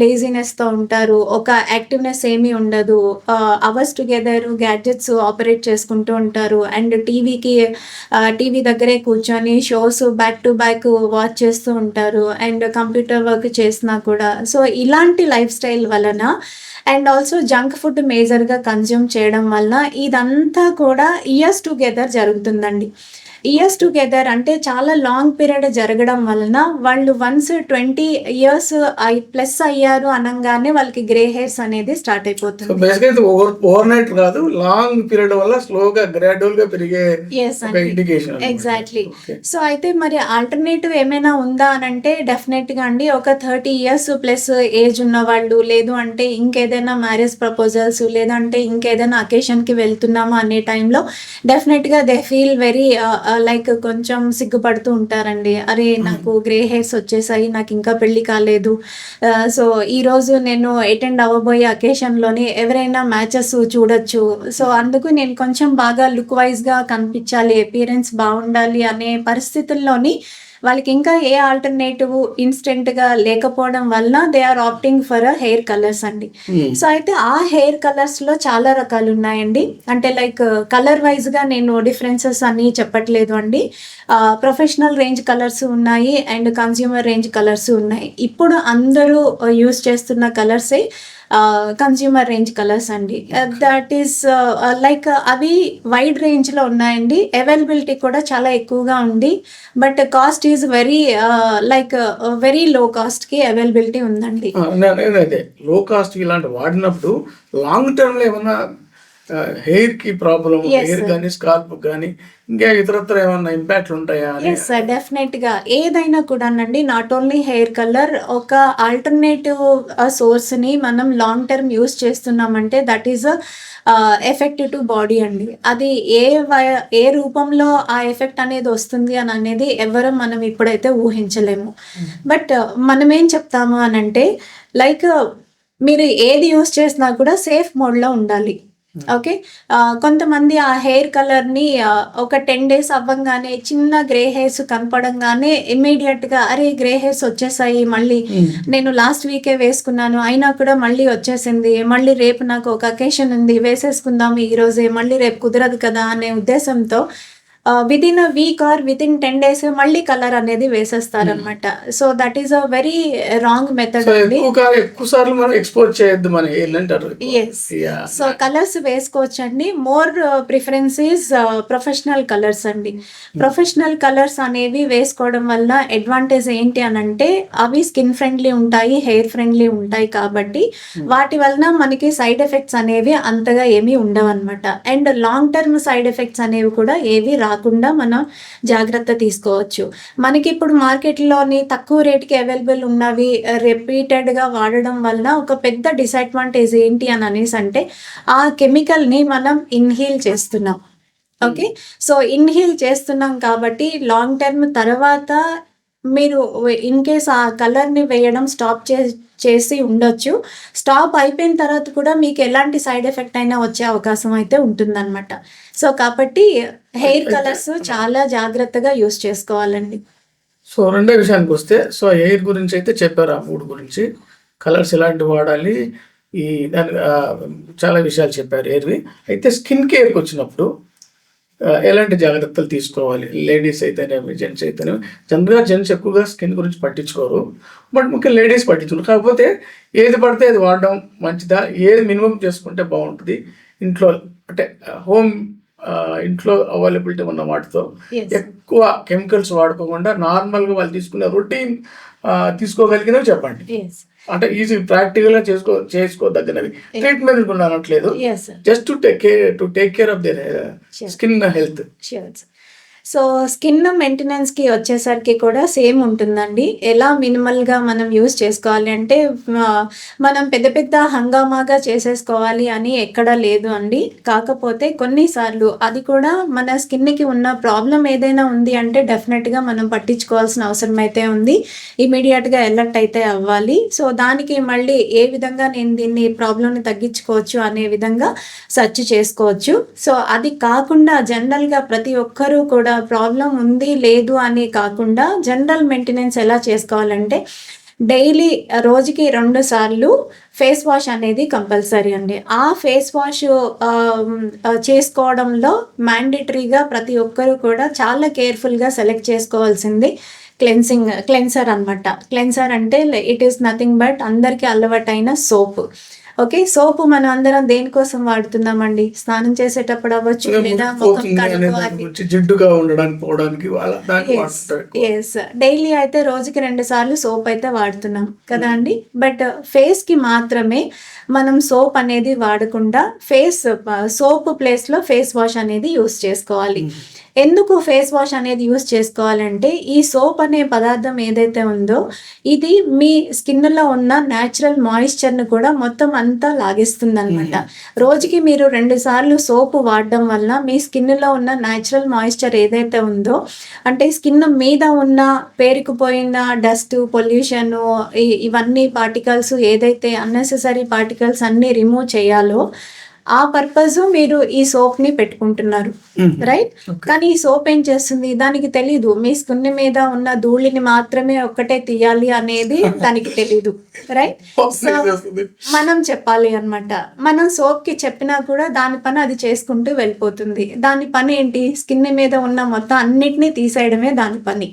Speaker 2: లేజినెస్తో ఉంటారు. ఒక యాక్టివ్నెస్ ఏమీ ఉండదు. అవర్స్ టుగెదర్ గ్యాడ్జెట్స్ ఆపరేట్ చేసుకుంటూ ఉంటారు అండ్ టీవీ దగ్గరే కూర్చొని shows back to back watch చేస్తూ ఉంటారు అండ్ కంప్యూటర్ వర్క్ చేసినా కూడా. సో ఇలాంటి లైఫ్ స్టైల్ వలన అండ్ ఆల్సో జంక్ ఫుడ్ మేజర్గా కన్జ్యూమ్ చేయడం వల్ల ఇదంతా కూడా ఇయర్స్ టుగెదర్ జరుగుతుందండి. ఇయర్స్ టుగెదర్ అంటే చాలా లాంగ్ పీరియడ్ జరగడం వలన వాళ్ళు వన్స్ 20 ఇయర్స్ ప్లస్ అయ్యారు అనగానే వాళ్ళకి గ్రే హెయిర్స్ అనేది స్టార్ట్
Speaker 1: సో
Speaker 2: అయిపోతుంది.
Speaker 1: బేసిక్గా ఇది ఓవర్ నైట్ కాదు, లాంగ్ పీరియడ్ వల్ల స్లోగా గ్రాడ్యువల్ గా పెరిగే
Speaker 2: ఎస్
Speaker 1: ఒక
Speaker 2: అండి.
Speaker 1: ఇండికేషన్.
Speaker 2: ఎగ్జాక్ట్లీ. సో అయితే మరి ఆల్టర్నేటివ్ ఏమైనా ఉందా అని అంటే డెఫినెట్గా అండి, ఒక 30 ఇయర్స్ ప్లస్ ఏజ్ ఉన్న వాళ్ళు, లేదు అంటే ఇంకేదైనా మ్యారేజ్ ప్రపోజల్స్ లేదంటే ఇంకేదైనా అకేషన్కి వెళ్తున్నామా అనే టైంలో డెఫినెట్గా దే ఫీల్ వెరీ లైక్ కొంచెం సిగ్గుపడుతూ ఉంటారండి. అరే నాకు గ్రే హెయిర్స్ వచ్చేసాయి, నాకు ఇంకా పెళ్లి కాలేదు, సో ఈరోజు నేను అటెండ్ అవ్వబోయే అకేషన్లోని ఎవరైనా మ్యాచెస్ చూడొచ్చు, సో అందుకు నేను కొంచెం బాగా లుక్ వైజ్గా కనిపించాలి, అపియరెన్స్ బాగుండాలి అనే పరిస్థితుల్లోని వాళ్ళకి ఇంకా ఏ ఆల్టర్నేటివ్ ఇన్స్టెంట్గా లేకపోవడం వలన they are opting for hair colours అండి. సో అయితే ఆ హెయిర్ కలర్స్లో చాలా రకాలు ఉన్నాయండి. అంటే లైక్ కలర్ వైజ్గా నేను డిఫరెన్సెస్ అని చెప్పట్లేదు అండి. ప్రొఫెషనల్ రేంజ్ కలర్స్ ఉన్నాయి అండ్ కన్స్యూమర్ రేంజ్ కలర్స్ ఉన్నాయి. ఇప్పుడు అందరూ యూస్ చేస్తున్న కలర్సే కన్స్యూమర్ రేంజ్ కలర్స్ అండి. దట్ ఈస్ లైక్ అవి వైడ్ రేంజ్లో ఉన్నాయండి. అవైలబిలిటీ కూడా చాలా ఎక్కువగా ఉంది. But cost is very like very low కాస్ట్కి అవైలబిలిటీ ఉందండి.
Speaker 1: అదే లో కాస్ట్ ఇలాంటి వాడినప్పుడు లాంగ్ టర్మ్ లో ఏమన్నా హెయిర్ కి ప్రాబ్లం,
Speaker 2: Yes,
Speaker 1: హెయిర్
Speaker 2: sir.
Speaker 1: కానీ స్కాల్ప్ కానీ ఇంకా ఇతరత్ర ఏమన్నా ఇంపాక్ట్ ఉంటాయా అని?
Speaker 2: ఎస్ సార్, డెఫినెట్గా ఏదైనా కూడానండి, నాట్ ఓన్లీ హెయిర్ కలర్, ఒక ఆల్టర్నేటివ్ సోర్స్ని మనం లాంగ్ టర్మ్ యూస్ చేస్తున్నామంటే that is effect to body అండి. అది ఏ రూపంలో ఆ ఎఫెక్ట్ అనేది వస్తుంది అని అనేది మనం ఇప్పుడైతే ఊహించలేము. బట్ మనం ఏం చెప్తాము అని అంటే లైక్ మీరు ఏది యూస్ చేసినా కూడా సేఫ్ మోడ్లో ఉండాలి. ఓకే. కొంతమంది ఆ హెయిర్ కలర్ని ఒక 10 డేస్ అవ్వంగానే చిన్న గ్రే హెయిర్స్ కనపడంగానే ఇమ్మీడియట్గా అరే గ్రే హెయిర్స్ వచ్చేసాయి, మళ్ళీ నేను లాస్ట్ వీకే వేసుకున్నాను అయినా కూడా మళ్ళీ వచ్చేసింది, మళ్ళీ రేపు నాకు ఒక అకేషన్ ఉంది వేసేసుకుందాము ఈరోజే, మళ్ళీ రేపు కుదరదు కదా అనే ఉద్దేశంతో within a week or within 10 days మళ్ళీ కలర్ అనేది వేసేస్తారనమాట. So that is a very wrong method అండి.
Speaker 1: ఎక్కువ సార్లు మనం ఎక్స్పోజ్ చేయొద్దు మన ఏంటంటారు.
Speaker 2: ఎస్, సో కలర్స్ వేసుకోవచ్చండి. More preference is professional colours అండి. ప్రొఫెషనల్ కలర్స్ అనేవి వేసుకోవడం వల్ల అడ్వాంటేజ్ ఏంటి అని అంటే అవి స్కిన్ ఫ్రెండ్లీ ఉంటాయి, హెయిర్ ఫ్రెండ్లీ ఉంటాయి కాబట్టి వాటి వలన మనకి సైడ్ ఎఫెక్ట్స్ అనేవి అంతగా ఏమీ ఉండవు అనమాట. And long term side effects అనేవి కూడా ఏవి రాకుండా మనం జాగ్రత్త తీసుకోవచ్చు. మనకి ఇప్పుడు మార్కెట్లోని తక్కువ రేటుకి అవైలబుల్ ఉన్నవి రిపీటెడ్గా వాడడం వలన ఒక పెద్ద డిసడ్వాంటేజ్ ఏంటి అని అనేసి అంటే ఆ కెమికల్ని మనం ఇన్హేల్ చేస్తున్నాం. ఓకే, సో ఇన్హేల్ చేస్తున్నాం కాబట్టి లాంగ్ టర్మ్ తర్వాత మీరు ఇన్ కేస్ ఆ కలర్ని వేయడం స్టాప్ చేసి ఉండొచ్చు. స్టాప్ అయిపోయిన తర్వాత కూడా మీకు ఎలాంటి సైడ్ ఎఫెక్ట్ అయినా వచ్చే అవకాశం అయితే ఉంటుందన్నమాట. సో కాబట్టి హెయిర్ కలర్స్ చాలా జాగ్రత్తగా యూస్ చేసుకోవాలండి.
Speaker 1: సో రెండో విషయానికి వస్తే, సో హెయిర్ గురించి అయితే చెప్పారు, ఆ 3 గురించి కలర్స్ ఎలాంటివి వాడాలి, ఈ దాని చాలా విషయాలు చెప్పారు హెయిర్వి. అయితే స్కిన్ కేర్కి వచ్చినప్పుడు ఎలాంటి జాగ్రత్తలు తీసుకోవాలి? లేడీస్ అయితేనేమి, జెంట్స్ అయితేనేమి. జనరల్గా జెంట్స్ ఎక్కువగా స్కిన్ గురించి పట్టించుకోరు, బట్ ముఖ్యంగా లేడీస్ పట్టించుకోరు. కాకపోతే ఏది పడితే అది వాడడం మంచిదా, ఏది మినిమం చేసుకుంటే బాగుంటుంది, ఇంట్లో అంటే ఇంట్లో అవైలబిలిటీ ఉన్న వాటితో ఎక్కువ కెమికల్స్ వాడుకోకుండా నార్మల్గా వాళ్ళు తీసుకునే రొటీన్ తీసుకోగలిగినవి చెప్పండి. అంటే ఈజీ ప్రాక్టికల్ గా చేసుకోదగినవి. ట్రీట్మెంట్ కూడా అనట్లేదు, just to take care of their skin health.
Speaker 2: So skin మెయింటెనెన్స్కి వచ్చేసరికి కూడా సేమ్ ఉంటుందండి. ఎలా మినిమల్గా మనం యూస్ చేసుకోవాలి అంటే మనం పెద్ద పెద్ద హంగామాగా చేసేసుకోవాలి అని ఎక్కడా లేదు అండి. కాకపోతే కొన్నిసార్లు అది కూడా మన స్కిన్కి ఉన్న ప్రాబ్లం ఏదైనా ఉంది అంటే డెఫినెట్గా మనం పట్టించుకోవాల్సిన అవసరం అయితే ఉంది. ఇమీడియట్గా అలర్ట్ అయితే అవ్వాలి. సో దానికి మళ్ళీ ఏ విధంగా నేను దీన్ని ప్రాబ్లంని తగ్గించుకోవచ్చు అనే విధంగా సెర్చ్ చేసుకోవచ్చు. సో అది కాకుండా జనరల్గా ప్రతి ఒక్కరూ కూడా ప్రాబ్లం ఉంది లేదు అని కాకుండా జనరల్ మెయింటెనెన్స్ ఎలా చేసుకోవాలంటే డైలీ రోజుకి 2 సార్లు ఫేస్ వాష్ అనేది కంపల్సరీ అండి. ఆ ఫేస్ వాష్ చేసుకోవడంలో మ్యాండేటరీగా ప్రతి ఒక్కరు కూడా చాలా కేర్ఫుల్గా సెలెక్ట్ చేసుకోవాల్సింది క్లెన్సర్ అనమాట. క్లెన్సర్ అంటే ఇట్ ఈస్ నథింగ్ బట్ అందరికీ అలవాటైన సోప్. ఓకే, సోపు మనం అందరం దేనికోసం వాడుతున్నామండి? స్నానం చేసేటప్పుడు అవ్వచ్చు, లేదా ముఖం కడుక్కోవాలి,
Speaker 1: జిడ్డుగా ఉండడానికి
Speaker 2: ఎస్, డైలీ అయితే రోజుకి 2 సార్లు సోప్ అయితే వాడుతున్నాం కదా అండి. బట్ ఫేస్కి మాత్రమే మనం సోప్ అనేది వాడకుండా సోప్ ప్లేస్లో ఫేస్ వాష్ అనేది యూస్ చేసుకోవాలి. ఎందుకు ఫేస్ వాష్ అనేది యూస్ చేసుకోవాలంటే ఈ సోప్ అనే పదార్థం ఏదైతే ఉందో ఇది మీ స్కిన్లో ఉన్న న్యాచురల్ మాయిశ్చర్ని కూడా మొత్తం అంతా లాగేస్తుంది అనమాట. రోజుకి మీరు 2 సార్లు సోపు వాడడం వల్ల మీ స్కిన్లో ఉన్న న్యాచురల్ మాయిశ్చర్ ఏదైతే ఉందో, అంటే స్కిన్ మీద ఉన్న పేరుకుపోయిన డస్ట్, పొల్యూషన్, ఇవన్నీ పార్టికల్స్ ఏదైతే అన్నెసెసరీ పార్టికల్స్ అన్నీ రిమూవ్ చేయాలో ఆ పర్పస్ మీరు ఈ సోప్ ని పెట్టుకుంటున్నారు, రైట్? కానీ ఈ సోప్ ఏం చేస్తుంది? దానికి తెలీదు మీ స్కిన్ మీద ఉన్న ధూళిని మాత్రమే ఒక్కటే తీయాలి అనేది దానికి తెలీదు, రైట్? సో మనం చెప్పాలి అన్నమాట. మనం సోప్ కి చెప్పినా కూడా దాని పని అది చేసుకుంటూ వెళ్ళిపోతుంది. దాని పని ఏంటి? స్కిన్ మీద ఉన్న మొత్తం అన్నిటినీ తీసేయడమే దాని పని.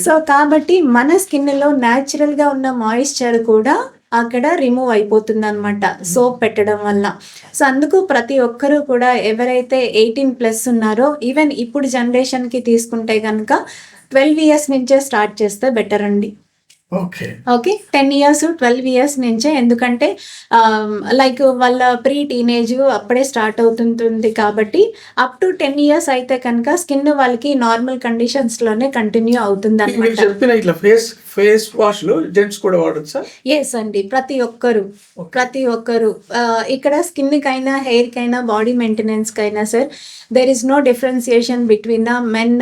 Speaker 2: సో కాబట్టి మన స్కిన్ లో న్యాచురల్ గా ఉన్న మాయిశ్చర్ కూడా అక్కడ రిమూవ్ అయిపోతుంది అనమాట సోప్ పెట్టడం వల్ల. సో అందుకు ప్రతి ఒక్కరూ కూడా ఎవరైతే 18+ ఉన్నారో, ఈవెన్ ఇప్పుడు జనరేషన్కి తీసుకుంటే కనుక 12 years నుంచే స్టార్ట్ చేస్తే బెటర్ అండి. ఓకే, 10 years 12 years నుంచే. ఎందుకంటే లైక్ వాళ్ళ ప్రీ టీనేజ్ అప్పుడే స్టార్ట్ అవుతుంటుంది కాబట్టి అప్ టు 10 years అయితే కనుక స్కిన్ వాళ్ళకి నార్మల్ కండిషన్స్లోనే కంటిన్యూ అవుతుంది అనమాట.
Speaker 1: ఫేస్ వాష్ జెంట్స్ కూడా వాడొచ్చా?
Speaker 2: ఎస్ అండి, ప్రతి ఒక్కరు ఇక్కడ స్కిన్ కైనా, హెయిర్ కైనా, బాడీ మెయింటెనెన్స్ కైనా sir there is no differentiation between men,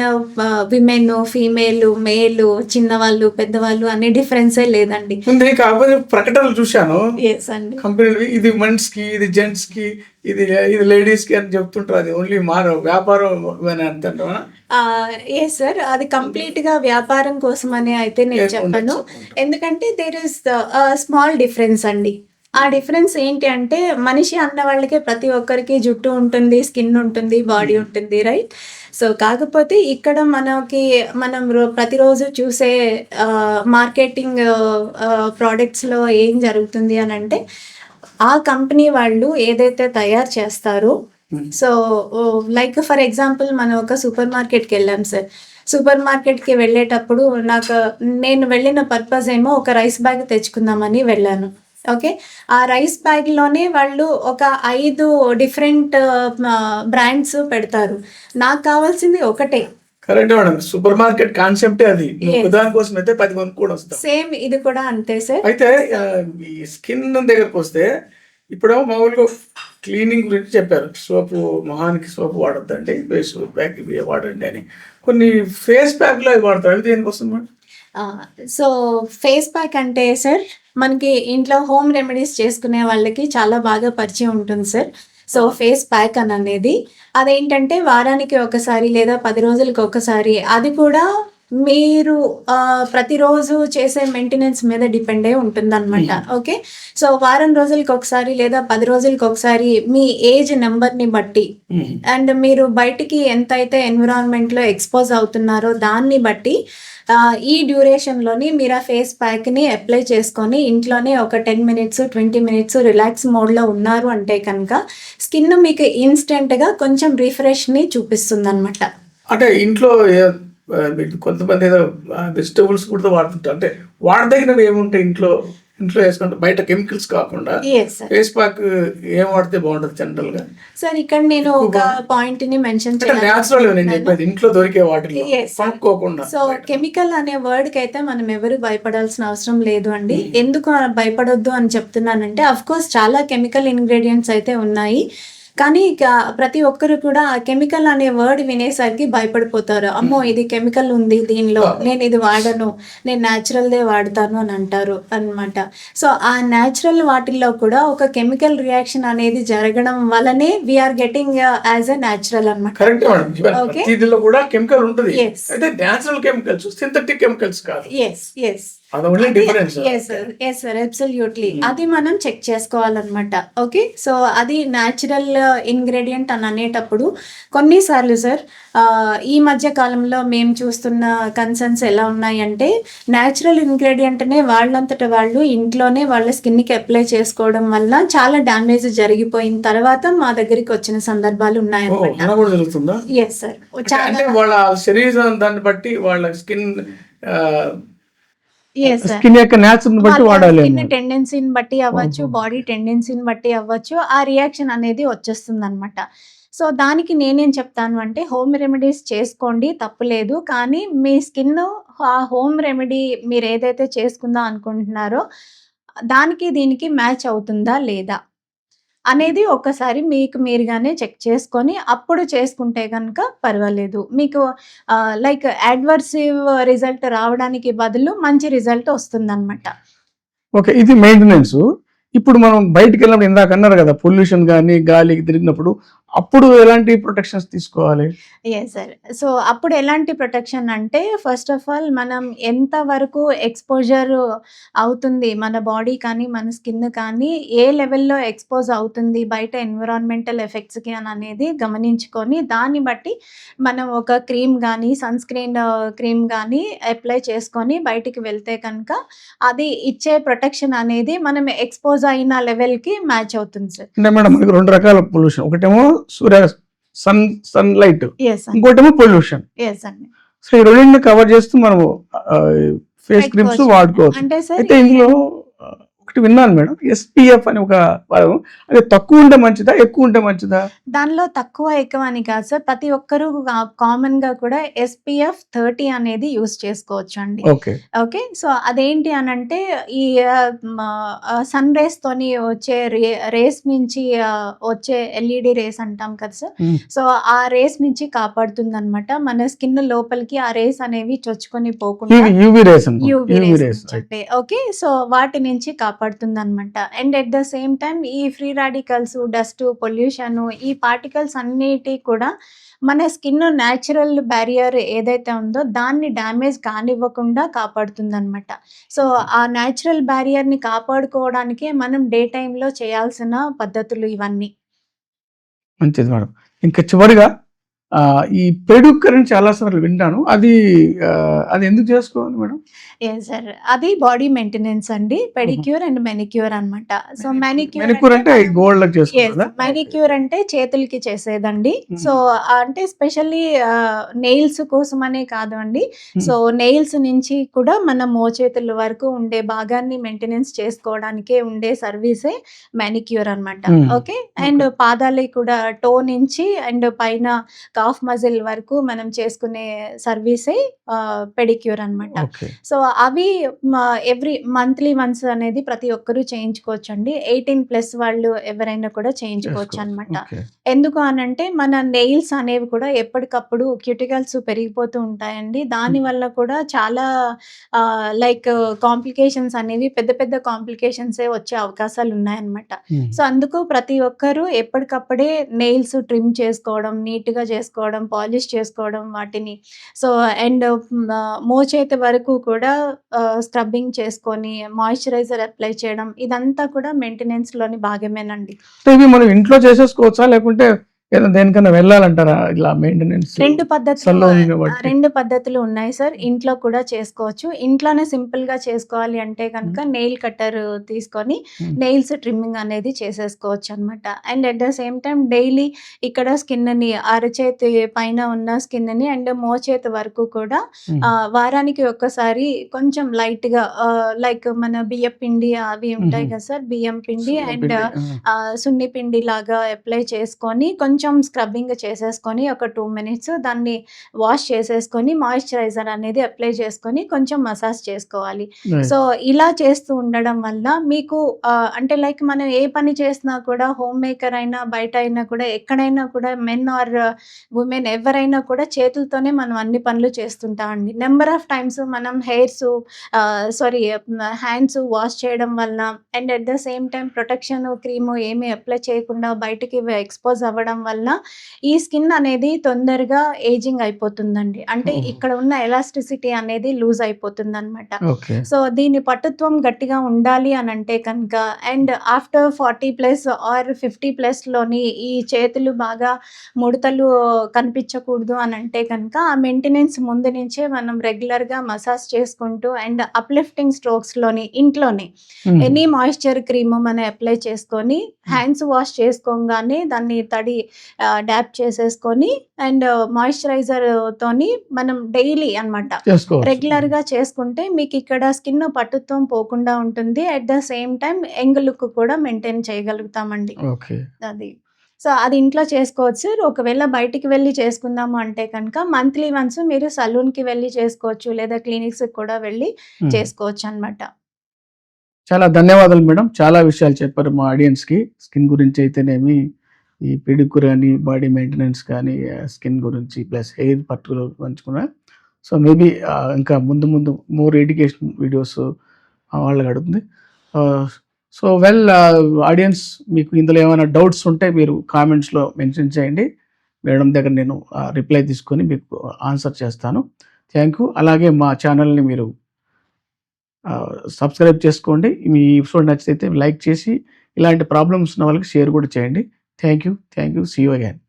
Speaker 2: women, female, male, చిన్నవాళ్ళు, పెద్దవాళ్ళు అనే డిఫరెన్సే లేదండి.
Speaker 1: కాకపోతే ప్రకటనలు చూశాను
Speaker 2: కంపెనీలు,
Speaker 1: ఇది మెన్స్ కి, ఇది జెంట్స్ కి, ఇది లేడీస్ కి అని చెప్తుంటారు. అది ఓన్లీ వ్యాపారం అంటారా?
Speaker 2: ఏ సార్, అది కంప్లీట్ గా వ్యాపారం కోసం అని అయితే నేను చెప్పను. ఎందుకంటే దేర్ ఇస్ స్మాల్ డిఫరెన్స్ అండి. ఆ డిఫరెన్స్ ఏంటి అంటే మనిషి అన్న వాళ్ళకి ప్రతి ఒక్కరికి జుట్టు ఉంటుంది, స్కిన్ ఉంటుంది, బాడీ ఉంటుంది, రైట్? సో కాకపోతే ఇక్కడ మనం ప్రతిరోజు చూసే మార్కెటింగ్ ప్రోడక్ట్స్లో ఏం జరుగుతుంది అని అంటే, ఆ కంపెనీ వాళ్ళు ఏదైతే తయారు చేస్తారో, సో లైక్ ఫర్ ఎగ్జాంపుల్ మనం ఒక సూపర్ మార్కెట్కి వెళ్ళాం సార్. సూపర్ మార్కెట్కి వెళ్ళేటప్పుడు నేను వెళ్ళిన పర్పస్ ఏమో ఒక రైస్ బ్యాగ్ తెచ్చుకుందామని వెళ్ళాను. ఓకే, ఆ రైస్ బ్యాగ్లోనే వాళ్ళు ఒక 5 డిఫరెంట్ బ్రాండ్స్ పెడతారు. నాకు కావాల్సింది ఒకటే.
Speaker 1: కరెక్ట్ మేడం, సూపర్ మార్కెట్ కాన్సెప్టే అది. దానికోసం అయితే 10 మంది కూడా వస్తాం.
Speaker 2: సేమ్ ఇది కూడా అంతే సార్.
Speaker 1: అయితే ఈ స్కిన్ దగ్గరకు వస్తే ఇప్పుడేమో మామూలుగా క్లీనింగ్ గురించి చెప్పారు. సోపు, మొహానికి సోపు వాడొద్దండి, ఫేస్ ప్యాక్ ఇవి వాడండి అని. కొన్ని ఫేస్ ప్యాక్లో అవి వాడతారు. అవి దేనికోసం మేడం?
Speaker 2: సో ఫేస్ ప్యాక్ అంటే సార్, మనకి ఇంట్లో హోమ్ రెమెడీస్ చేసుకునే వాళ్ళకి చాలా బాగా పరిచయం ఉంటుంది సార్. సో ఫేస్ ప్యాక్ అని అనేది అదేంటంటే వారానికి ఒకసారి లేదా 10 రోజులకి ఒకసారి, అది కూడా మీరు ప్రతిరోజు చేసే మెయింటెనెన్స్ మీద డిపెండ్ అయి ఉంటుందన్నమాట. ఓకే, సో వారం రోజులకి ఒకసారి లేదా 10 రోజులకి ఒకసారి మీ ఏజ్ నెంబర్ని బట్టి అండ్ మీరు బయటికి ఎంత అయితే ఎన్విరాన్మెంట్లో ఎక్స్పోజ్ అవుతున్నారో దాన్ని బట్టి ఈ డ్యూరేషన్లోని మీరు ఆ ఫేస్ ప్యాక్ని అప్లై చేసుకొని ఇంట్లోనే ఒక 10 మినిట్స్ 20 మినిట్స్ రిలాక్స్ మోడ్లో ఉన్నారు అంటే కనుక స్కిన్ మీకు ఇన్స్టెంట్గా కొంచెం రిఫ్రెష్ని చూపిస్తుంది అనమాట.
Speaker 1: అంటే ఇంట్లో కొంతమంది ఏదో వెజిటబుల్స్ కూడా వాడుతుంటారు. అంటే వాడదగినవి ఏముంటాయి ఇంట్లో వేసుకుంటే, బయట కెమికల్స్ కాకుండా ఫేస్ ప్యాక్ ఏం వాడితే బాగుంటుంది జనరల్ గా?
Speaker 2: సార్ ఇక్కడ నేను ఒక పాయింట్ ని మెన్షన్
Speaker 1: చేయాలి, ఇంట్లో దొరికే వాటిలో కొనుక్కోకుండా.
Speaker 2: సో కెమికల్ అనే వర్డ్ కి అయితే మనం ఎవరు భయపడాల్సిన అవసరం లేదు అండి. ఎందుకు భయపడొద్దు అని చెప్తున్నానంటే, అఫ్ కోర్స్ చాలా కెమికల్ ఇంగ్రీడియంట్స్ అయితే ఉన్నాయి, కానీ ప్రతి ఒక్కరు కూడా ఆ కెమికల్ అనే వర్డ్ వినేసరికి భయపడిపోతారు. అమ్మో ఇది కెమికల్ ఉంది దీనిలో, నేను ఇది వాడను, నేను న్యాచురల్దే వాడతాను అని అంటారు అనమాట. సో ఆ న్యాచురల్ వాటిల్లో కూడా ఒక కెమికల్ రియాక్షన్ అనేది జరగడం వల్లనే we are getting as a natural అనమాట.
Speaker 1: కూడా కెమికల్ ఉంటుంది, అయితే న్యాచురల్ కెమికల్స్, సింథటిక్ కెమికల్స్ కాదు.
Speaker 2: అది మనం చెక్ చేసుకోవాలన్నమాట. ఓకే, సో అది న్యాచురల్ ఇంగ్రీడియంట్ అని అనేటప్పుడు కొన్నిసార్లు సార్ ఈ మధ్య కాలంలో మేము చూస్తున్న కన్సర్న్స్ ఎలా ఉన్నాయంటే, న్యాచురల్ ఇంగ్రీడియంట్నే వాళ్ళంతట వాళ్ళు ఇంట్లోనే వాళ్ళ స్కిన్కి అప్లై చేసుకోవడం వల్ల చాలా డ్యామేజ్ జరిగిపోయిన తర్వాత మా దగ్గరికి వచ్చిన సందర్భాలు ఉన్నాయన్నమాట. ఎస్ సార్,
Speaker 1: వాళ్ళ శరీరం దాన్ని బట్టి వాళ్ళ స్కిన్
Speaker 2: టెండెన్సీని బట్టి అవ్వచ్చు, బాడీ టెండెన్సీని బట్టి అవ్వచ్చు, ఆ రియాక్షన్ అనేది వచ్చేస్తుంది అనమాట. సో దానికి నేనేం చెప్తాను అంటే, హోమ్ రెమెడీస్ చేసుకోండి, తప్పులేదు, కానీ మీ స్కిన్ ఆ హోమ్ రెమెడీ మీరు ఏదైతే చేసుకుందాం అనుకుంటున్నారో దానికి దీనికి మ్యాచ్ అవుతుందా లేదా అనేది ఒక్కసారి మీకు మీరుగానే చెక్ చేసుకొని అప్పుడు చేసుకుంటే కనుక పర్వాలేదు. మీకు లైక్ అడ్వర్సివ్ రిజల్ట్ రావడానికి బదులు మంచి రిజల్ట్ వస్తుందన్నమాట.
Speaker 1: ఓకే, ఇది మెయింటెనెన్స్. ఇప్పుడు మనం బయటికి వెళ్ళినప్పుడు ఇందాక అన్నారు కదా, పొల్యూషన్ కానీ గాలికి తిరిగినప్పుడు, అప్పుడు ఎలాంటి ప్రొటెక్షన్స్ తీసుకోవాలి?
Speaker 2: ఎస్ సార్, సో అప్పుడు ఎలాంటి ప్రొటెక్షన్ అంటే, ఫస్ట్ ఆఫ్ ఆల్ మనం ఎంత వరకు ఎక్స్పోజర్ అవుతుంది మన బాడీ కానీ మన స్కిన్ కానీ, ఏ లెవెల్లో ఎక్స్పోజ్ అవుతుంది బయట ఎన్విరాన్మెంటల్ ఎఫెక్ట్స్కి అని అనేది గమనించుకొని దాన్ని బట్టి మనం ఒక క్రీమ్ కానీ సన్ స్క్రీన్ క్రీమ్ కానీ అప్లై చేసుకొని బయటికి వెళ్తే కనుక అది ఇచ్చే ప్రొటెక్షన్ అనేది మనం ఎక్స్పోజ్ అయిన లెవెల్కి మ్యాచ్ అవుతుంది సార్.
Speaker 1: అంటే మేడం మనకి 2 రకాల పొల్యూషన్, ఒకటేమో సన్ లైట్, ఇంకోటేమో పొల్యూషన్. సో ఈ రెండింటిని కవర్ చేస్తూ మనము ఫేస్ క్రీమ్స్ వాడుకోవచ్చు. అయితే ఇందులో ఒకటి విన్నాను మేడం, SPF అని ఒక పదం, అది తక్కువ ఉంటే మంచిదా ఎక్కువ ఉంటే మంచిదా?
Speaker 2: దానిలో తక్కువ ఎక్కువ అని కాదు సార్, ప్రతి ఒక్కరు కామన్ గా కూడా SPF 30 అనేది యూస్ చేసుకోవచ్చు అండి. ఓకే, సో అదేంటి అని అంటే, ఈ సన్ రేస్ తోని వచ్చే రేస్ నుంచి వచ్చే LED రేస్ అంటాం కదా సార్, సో ఆ రేస్ నుంచి కాపాడుతుంది అనమాట. మన స్కిన్ లోపలికి ఆ రేస్ అనేవి చొచ్చుకొని పోకుండా
Speaker 1: UV రేస్.
Speaker 2: ఓకే, సో వాటి నుంచి కాపాడుతుంది అనమాట. And at the same time ఈ ఫ్రీ రాడికల్స్, డస్ట్, పొల్యూషన్, ఈ పార్టికల్స్ అన్నిటి కూడా మన స్కిన్ న్యాచురల్ బ్యారియర్ ఏదైతే ఉందో దాన్ని డ్యామేజ్ కానివ్వకుండా కాపాడుతుంది అనమాట. సో ఆ న్యాచురల్ బ్యారియర్ని కాపాడుకోవడానికే మనం డే టైంలో చేయాల్సిన పద్ధతులు ఇవన్నీ.
Speaker 1: మంచిది మేడం. ఇంకా చివరిగా ఈ పెడిక్యూర్ అని చాలా సార్లు విన్నాను. అది ఎందుకు చేసుకోవాలి మేడం?
Speaker 2: సార్ అది బాడీ మెయింటెనెన్స్ అండి. పెడిక్యూర్ అండ్ మెనిక్యూర్ అన్నమాట. సో
Speaker 1: మెనిక్యూర్ అంటే గోల్డ్ చేసుకోవాలా?
Speaker 2: మెనిక్యూర్ అంటే చేతులకి చేసేదండి. సో అంటే స్పెషల్లీ నెయిల్స్ కోసమనే కాదు అండి. సో నెయిల్స్ నుంచి కూడా మన మోచేతుల వరకు ఉండే భాగాన్ని మెయింటెనెన్స్ చేసుకోవడానికే ఉండే సర్వీసే మెనిక్యూర్ అన్నమాట. ఓకే. అండ్ పాదాలకి కూడా టో నుంచి అండ్ పైన కాఫ్ మజిల్ వరకు మనం చేసుకునే సర్వీసే పెడిక్యూర్ అన్నమాట. సో అవి ఎవ్రీ మంత్లీ వన్స్ అనేది ప్రతి ఒక్కరూ చేయించుకోవచ్చు అండి. 18+ వాళ్ళు ఎవరైనా కూడా చేయించుకోవచ్చు అన్నమాట. ఎందుకు అనంటే మన నెయిల్స్ అనేవి కూడా ఎప్పటికప్పుడు క్యూటికల్స్ పెరిగిపోతూ ఉంటాయండి. దానివల్ల కూడా చాలా లైక్ కాంప్లికేషన్స్ అనేవి పెద్ద పెద్ద కాంప్లికేషన్సే వచ్చే అవకాశాలు ఉన్నాయన్నమాట. సో అందుకు ప్రతి ఒక్కరూ ఎప్పటికప్పుడే నెయిల్స్ ట్రిమ్ చేసుకోవడం, నీట్గా చేసుకోవడం, పాలిష్ చేసుకోవడం వాటిని. సో అండ్ మోచేతి వరకు కూడా స్క్రబ్బింగ్ చేసుకొని మాయిశ్చరైజర్ అప్లై చేయడం, ఇదంతా కూడా మెయింటెనెన్స్‌లోని భాగమేనండి.
Speaker 1: ఇవి మనం ఇంట్లో చేసేసుకోవచ్చా? లేకుంటే ఏదైనా దేనికన్నా వెళ్ళాలంటారా? ఇలా మెయింటెనెన్స్
Speaker 2: 2 పద్ధతులు ఉన్నాయి సార్. ఇంట్లో కూడా చేసుకోవచ్చు. ఇంట్లోనే సింపుల్‌గా చేసుకోవాలి అంటే కనుక నెయిల్ కట్టర్ తీసుకొని నెయిల్స్ ట్రిమ్మింగ్ అనేది చేసేసుకోవచ్చు అన్నమాట. And at the same time daily ఇక్కడ స్కిన్‌ని అరచేతి పైన ఉన్న స్కిన్‌ని అండ్ మోచేతి వరకు కూడా వారానికి ఒక్కసారి కొంచెం లైట్‌గా లైక్ మన బియ్యం పిండి అవి ఉంటాయి కదా సార్. బియ్యం పిండి అండ్ సున్ని పిండి లాగా అప్లై చేసుకొని కొంచెం స్క్రబ్బింగ్ చేసేసుకొని ఒక 2 మినిట్స్ దాన్ని వాష్ చేసేసుకొని మాయిశ్చరైజర్ అనేది అప్లై చేసుకొని కొంచెం మసాజ్ చేసుకోవాలి. సో ఇలా చేస్తూ ఉండడం వల్ల మీకు అంటే లైక్ మనం ఏ పని చేసినా కూడా హోమ్ మేకర్ అయినా బయట అయినా కూడా ఎక్కడైనా కూడా మెన్ ఆర్ ఉమెన్ ఎవరైనా కూడా చేతులతోనే మనం అన్ని పనులు చేస్తుంటామండి. నెంబర్ ఆఫ్ టైమ్స్ మనం హ్యాండ్స్ వాష్ చేయడం వల్ల and at the same time protection cream ఏమీ అప్లై చేయకుండా బయటకి ఎక్స్పోజ్ అవ్వడం వల్ల ఈ స్కిన్ అనేది తొందరగా ఏజింగ్ అయిపోతుందండి. అంటే ఇక్కడ ఉన్న ఎలాస్టిసిటీ అనేది లూజ్ అయిపోతుందన్నమాట. సో దీని పట్టుత్వం గట్టిగా ఉండాలి అని అంటే కనుక అండ్ ఆఫ్టర్ 40+ ఆర్ 50+ లోని ఈ చేతులు బాగా ముడతలు కనిపించకూడదు అని అంటే కనుక ఆ మెయింటెనెన్స్ ముందు నుంచే మనం రెగ్యులర్గా మసాజ్ చేసుకుంటూ అండ్ అప్లిఫ్టింగ్ స్ట్రోక్స్లోని ఇంట్లోనే ఎనీ మాయిశ్చర్ క్రీమ్ మనం అప్లై చేసుకొని హ్యాండ్స్ వాష్ చేసుకోగానే దాన్ని తడి డ్యాప్ చేసేసుకొని అండ్ మాయిశ్చరైజర్ తోని మనం డైలీ అన్నమాట రెగ్యులర్గా చేసుకుంటే మీకు ఇక్కడ స్కిన్ పట్టుత్వం పోకుండా ఉంటుంది. At the same time young look కూడా మెయింటైన్ చేయగలుగుతామండి. అది సో అది ఇంట్లో చేసుకోవచ్చు సార్. ఒకవేళ బయటికి వెళ్ళి చేసుకుందాము అంటే కనుక మంత్లీ వన్స్ మీరు సలూన్కి వెళ్ళి చేసుకోవచ్చు లేదా క్లినిక్స్కి కూడా వెళ్ళి చేసుకోవచ్చు అన్నమాట.
Speaker 1: చాలా ధన్యవాదాలు మేడం. చాలా విషయాలు చెప్పారు మా ఆడియన్స్కి. స్కిన్ గురించి అయితేనేమి, ఈ పెడిక్యూర్ కానీ, బాడీ మెయింటెనెన్స్ కానీ, స్కిన్ గురించి ప్లస్ హెయిర్ పర్టికులర్ పంచుకున్నా. సో మేబీ ఇంకా ముందు మోర్ ఎడ్యుకేషన్ వీడియోస్ వాళ్ళకి అడుగుతుంది. సో ఆడియన్స్ మీకు ఇందులో ఏమైనా డౌట్స్ ఉంటే మీరు కామెంట్స్లో మెన్షన్ చేయండి. మేడం దగ్గర నేను రిప్లై తీసుకొని మీకు ఆన్సర్ చేస్తాను. Thank you. అలాగే మా ఛానల్ని మీరు సబ్స్క్రైబ్ చేసుకోండి. మీ ఎపిసోడ్ నచ్చితే లైక్ చేసి ఇలాంటి ప్రాబ్లమ్స్ ఉన్న వాళ్ళకి షేర్ కూడా చేయండి. Thank you. See you again.